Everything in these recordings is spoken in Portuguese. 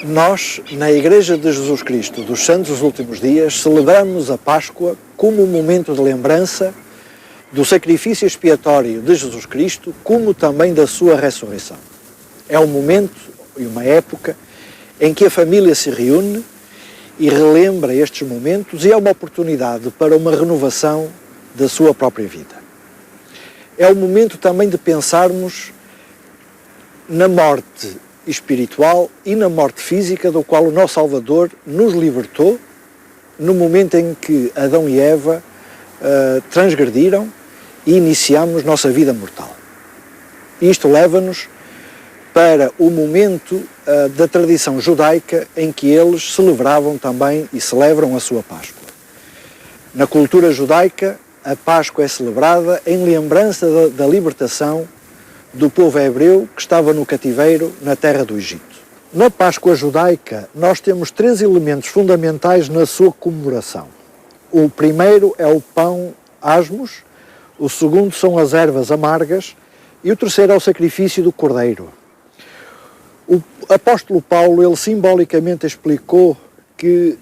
Nós, na Igreja de Jesus Cristo dos Santos dos Últimos Dias, celebramos a Páscoa como um momento de lembrança do sacrifício expiatório de Jesus Cristo, como também da sua ressurreição. É um momento e uma época em que a família se reúne e relembra estes momentos, e é uma oportunidade para uma renovação da sua própria vida. É o momento também de pensarmos na morte espiritual e na morte física do qual o nosso Salvador nos libertou no momento em que Adão e Eva transgrediram e iniciamos nossa vida mortal. Isto leva-nos para o momento da tradição judaica em que eles celebravam também e celebram a sua Páscoa. Na cultura judaica, a Páscoa é celebrada em lembrança da libertação do povo hebreu que estava no cativeiro na terra do Egito. Na Páscoa judaica, nós temos 3 elementos fundamentais na sua comemoração. O primeiro é o pão asmos, o segundo são as ervas amargas e o terceiro é o sacrifício do cordeiro. O apóstolo Paulo, ele simbolicamente explicou que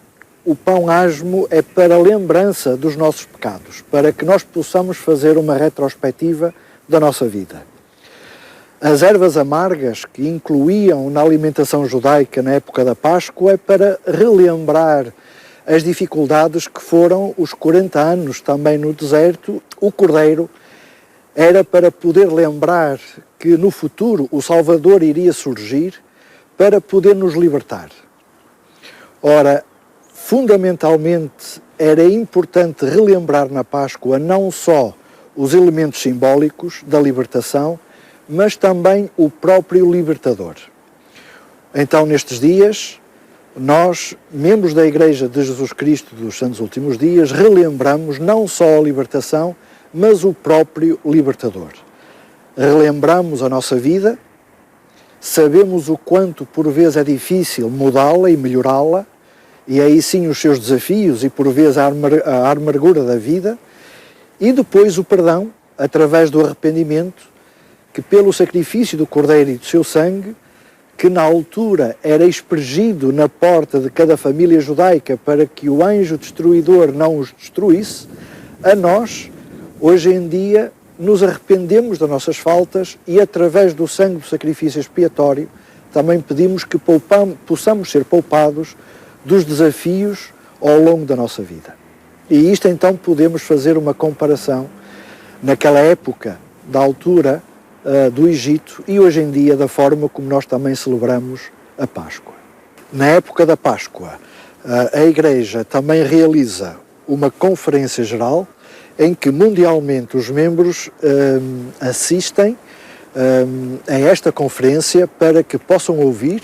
o pão asmo é para a lembrança dos nossos pecados, para que nós possamos fazer uma retrospectiva da nossa vida. As ervas amargas, que incluíam na alimentação judaica na época da Páscoa, é para relembrar as dificuldades que foram os 40 anos também no deserto. O cordeiro era para poder lembrar que no futuro o Salvador iria surgir para poder nos libertar. Ora, fundamentalmente era importante relembrar na Páscoa não só os elementos simbólicos da libertação, mas também o próprio libertador. Então, nestes dias, nós, membros da Igreja de Jesus Cristo dos Santos Últimos Dias, relembramos não só a libertação, mas o próprio libertador. Relembramos a nossa vida, sabemos o quanto por vezes é difícil mudá-la e melhorá-la, e aí sim os seus desafios e por vezes a amargura da vida, e depois o perdão, através do arrependimento, que pelo sacrifício do Cordeiro e do seu sangue, que na altura era aspergido na porta de cada família judaica para que o anjo destruidor não os destruísse, a nós, hoje em dia, nos arrependemos das nossas faltas e através do sangue do sacrifício expiatório também pedimos que possamos ser poupados dos desafios ao longo da nossa vida. E isto então podemos fazer uma comparação naquela época da altura do Egito e hoje em dia da forma como nós também celebramos a Páscoa. Na época da Páscoa, a Igreja também realiza uma conferência geral em que mundialmente os membros assistem a esta conferência para que possam ouvir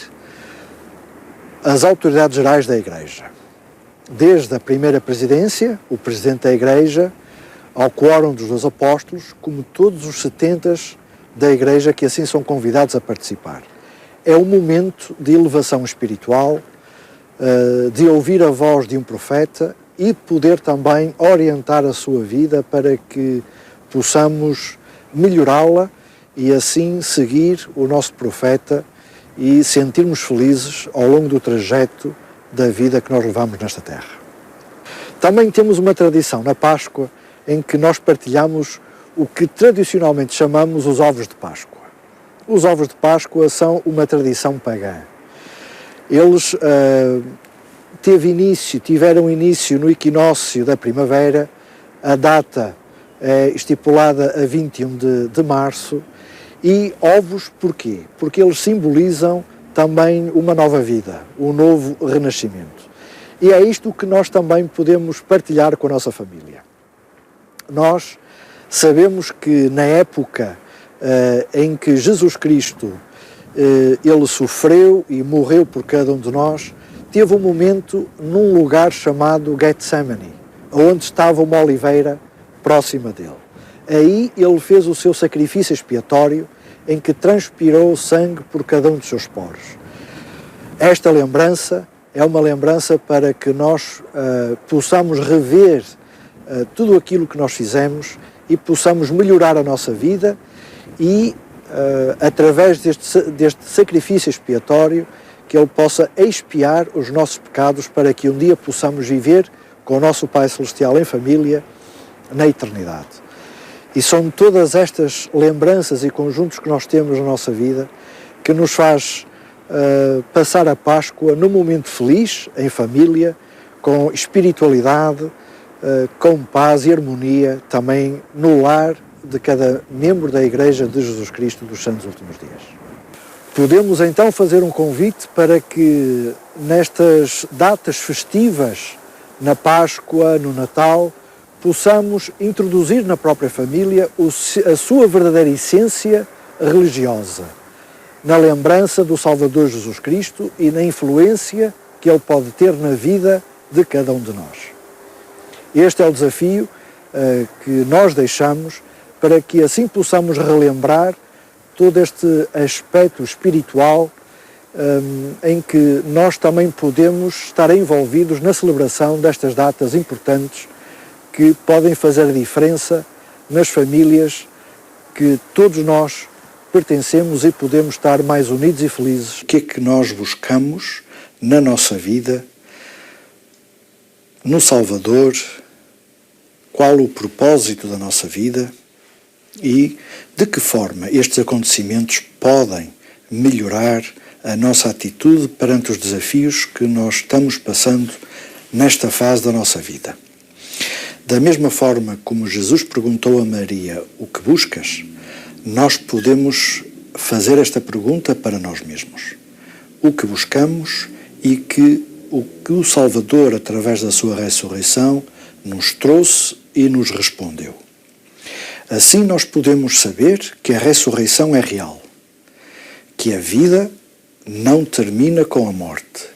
as autoridades gerais da Igreja. Desde a primeira presidência, o presidente da Igreja, ao quórum dos 12 apóstolos, como todos os 70 da Igreja que assim são convidados a participar. É um momento de elevação espiritual, de ouvir a voz de um profeta e poder também orientar a sua vida para que possamos melhorá-la e assim seguir o nosso profeta e sentirmos felizes ao longo do trajeto da vida que nós levamos nesta terra. Também temos uma tradição na Páscoa em que nós partilhamos o que tradicionalmente chamamos os ovos de Páscoa. Os ovos de Páscoa são uma tradição pagã. Eles tiveram início no equinócio da primavera, a data é estipulada a 21 de março, e ovos porquê? Porque eles simbolizam também uma nova vida, um novo renascimento. E é isto que nós também podemos partilhar com a nossa família. Nós sabemos que na época em que Jesus Cristo ele sofreu e morreu por cada um de nós, teve um momento num lugar chamado Getsemane, onde estava uma oliveira próxima dele. Aí ele fez o seu sacrifício expiatório, em que transpirou sangue por cada um dos seus poros. Esta lembrança é uma lembrança para que nós possamos rever tudo aquilo que nós fizemos e possamos melhorar a nossa vida e, através deste sacrifício expiatório, que Ele possa expiar os nossos pecados para que um dia possamos viver com o nosso Pai Celestial em família na eternidade. E são todas estas lembranças e conjuntos que nós temos na nossa vida que nos faz passar a Páscoa num momento feliz, em família, com espiritualidade, com paz e harmonia, também no lar de cada membro da Igreja de Jesus Cristo dos Santos Últimos Dias. Podemos então fazer um convite para que nestas datas festivas, na Páscoa, no Natal, possamos introduzir na própria família a sua verdadeira essência religiosa, na lembrança do Salvador Jesus Cristo e na influência que Ele pode ter na vida de cada um de nós. Este é o desafio que nós deixamos para que assim possamos relembrar todo este aspecto espiritual em que nós também podemos estar envolvidos na celebração destas datas importantes que podem fazer a diferença nas famílias que todos nós pertencemos e podemos estar mais unidos e felizes. O que é que nós buscamos na nossa vida, no Salvador? Qual o propósito da nossa vida? E de que forma estes acontecimentos podem melhorar a nossa atitude perante os desafios que nós estamos passando nesta fase da nossa vida? Da mesma forma como Jesus perguntou a Maria: o que buscas? Nós podemos fazer esta pergunta para nós mesmos. O que buscamos e o que o Salvador, através da sua ressurreição, nos trouxe e nos respondeu. Assim nós podemos saber que a ressurreição é real, que a vida não termina com a morte,